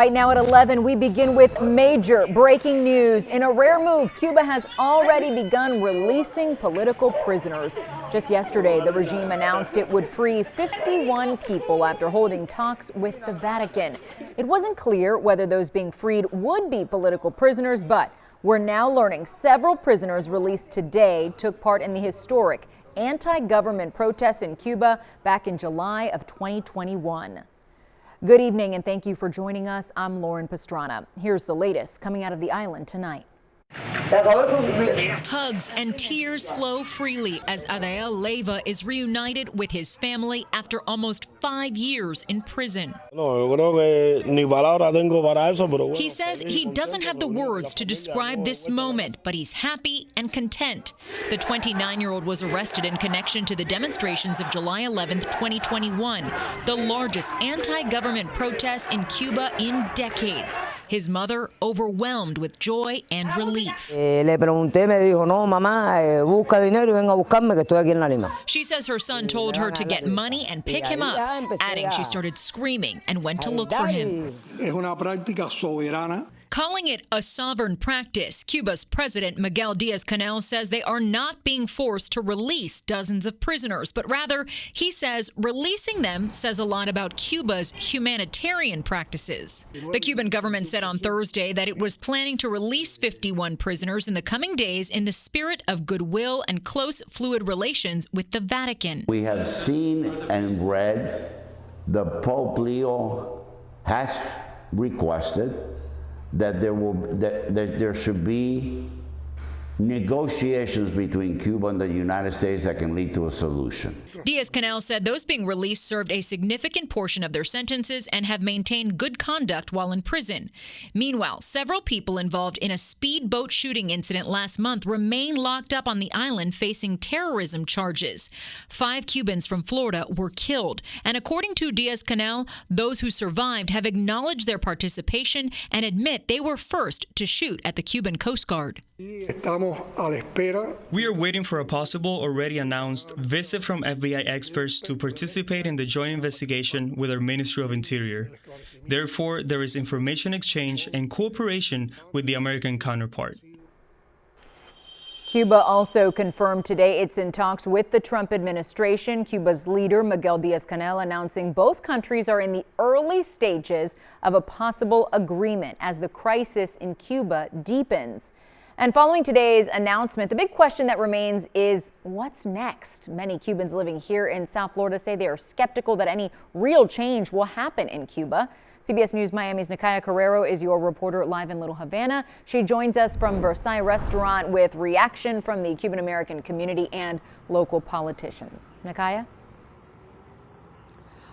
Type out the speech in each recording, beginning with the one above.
Right now at 11, we begin with major breaking news. In a rare move, Cuba has already begun releasing political prisoners. Just yesterday, the regime announced it would free 51 people after holding talks with the Vatican. It wasn't clear whether those being freed would be political prisoners, but we're now learning several prisoners released today took part in the historic anti-government protests in Cuba back in July of 2021. Good evening and thank you for joining us. I'm Lauren Pastrana. Here's the latest coming out of the island tonight. Hugs and tears flow freely as Adael Leiva is reunited with his family after almost 5 years in prison. He says he doesn't have the words to describe this moment, but he's happy and content. The 29-year-old was arrested in connection to the demonstrations of July 11, 2021, the largest anti-government protests in Cuba in decades. His mother overwhelmed with joy and relief. She says her son told her to get money and pick him up, adding she started screaming and went to look for him. Calling it a sovereign practice, Cuba's President Miguel Diaz-Canel says they are not being forced to release dozens of prisoners, but rather, he says releasing them says a lot about Cuba's humanitarian practices. The Cuban government said on Thursday that it was planning to release 51 prisoners in the coming days in the spirit of goodwill and close, fluid relations with the Vatican. We have seen and read the Pope Leo has requested that there should be negotiations between Cuba and the United States that can lead to a solution. Diaz-Canel said those being released served a significant portion of their sentences and have maintained good conduct while in prison. Meanwhile, several people involved in a speedboat shooting incident last month remain locked up on the island facing terrorism charges. 5 Cubans from Florida were killed, and according to Diaz-Canel, those who survived have acknowledged their participation and admit they were first to shoot at the Cuban Coast Guard. We are waiting for a possible already announced visit from FBI experts to participate in the joint investigation with our Ministry of Interior. Therefore, there is information exchange and cooperation with the American counterpart. Cuba also confirmed today it's in talks with the Trump administration. Cuba's leader, Miguel Diaz-Canel, announcing both countries are in the early stages of a possible agreement as the crisis in Cuba deepens. And following today's announcement, the big question that remains is what's next? Many Cubans living here in South Florida say they are skeptical that any real change will happen in Cuba. CBS News Miami's Nakaya Carrero is your reporter live in Little Havana. She joins us from Versailles Restaurant with reaction from the Cuban American community and local politicians. Nakaya?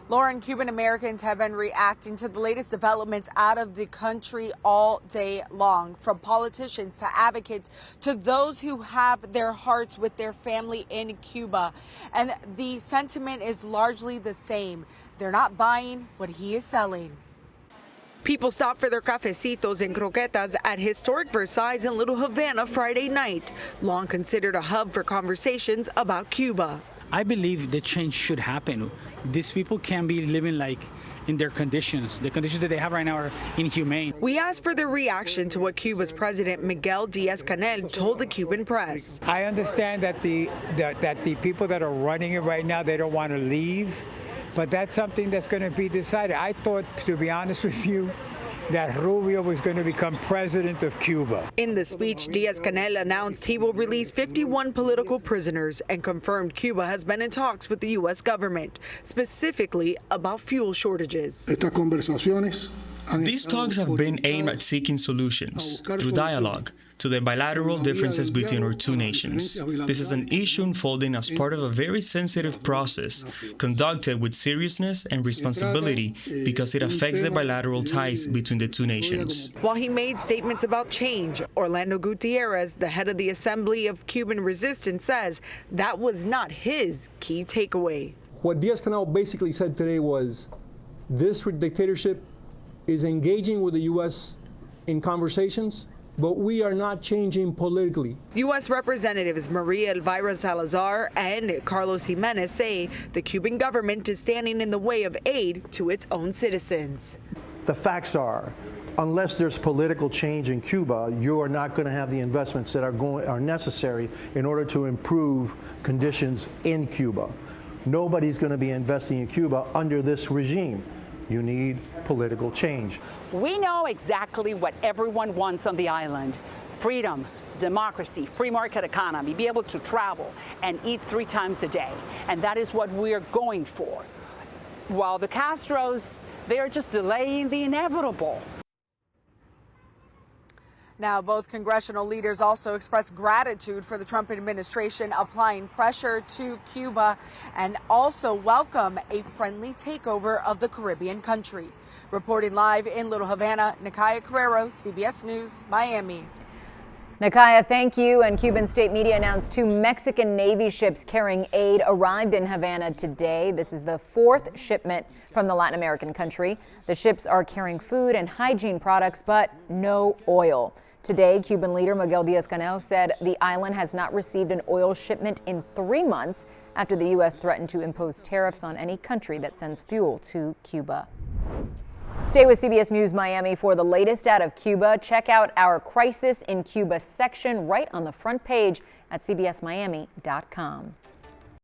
Lauren, Cuban Americans have been reacting to the latest developments out of the country all day long, from politicians to advocates to those who have their hearts with their family in Cuba. And the sentiment is largely the same. They're not buying what he is selling. People stopped for their cafecitos and croquetas at historic Versailles in Little Havana Friday night, long considered a hub for conversations about Cuba. I believe the change should happen. These people can't be living like in their conditions. The conditions that they have right now are inhumane. We asked for their reaction to what Cuba's President Miguel Diaz-Canel told the Cuban press. I understand that the people that are running it right now, they don't want to leave, but that's something that's going to be decided. I thought, to be honest with you, that Rubio was going to become president of Cuba. In the speech, Diaz-Canel announced he will release 51 political prisoners and confirmed Cuba has been in talks with the U.S. government, specifically about fuel shortages. These talks have been aimed at seeking solutions through dialogue to the bilateral differences between our two nations. This is an issue unfolding as part of a very sensitive process conducted with seriousness and responsibility because it affects the bilateral ties between the two nations. While he made statements about change, Orlando Gutierrez, the head of the Assembly of Cuban Resistance, says that was not his key takeaway. What Diaz-Canel basically said today was this dictatorship is engaging with the U.S. in conversations, but we are not changing politically. U.S. Representatives Maria Elvira Salazar and Carlos Jimenez say the Cuban government is standing in the way of aid to its own citizens. the facts are, unless there's political change in Cuba, you are not going to have the investments that are necessary in order to improve conditions in Cuba. Nobody's going to be investing in Cuba under this regime. You need political change. We know exactly what everyone wants on the island: freedom, democracy, free market economy, be able to travel and eat 3 times a day. And that is what we're going for. While the Castros, they are just delaying the inevitable. Now, both congressional leaders also expressed gratitude for the Trump administration applying pressure to Cuba and also welcome a friendly takeover of the Caribbean country. Reporting live in Little Havana, Nakaya Carrero, CBS News, Miami. Nakaya, thank you. And Cuban state media announced 2 Mexican Navy ships carrying aid arrived in Havana today. This is the 4th shipment from the Latin American country. The ships are carrying food and hygiene products, but no oil. Today, Cuban leader Miguel Diaz-Canel said the island has not received an oil shipment in 3 months after the U.S. threatened to impose tariffs on any country that sends fuel to Cuba. Stay with CBS News Miami for the latest out of Cuba. Check out our Crisis in Cuba section right on the front page at cbsmiami.com.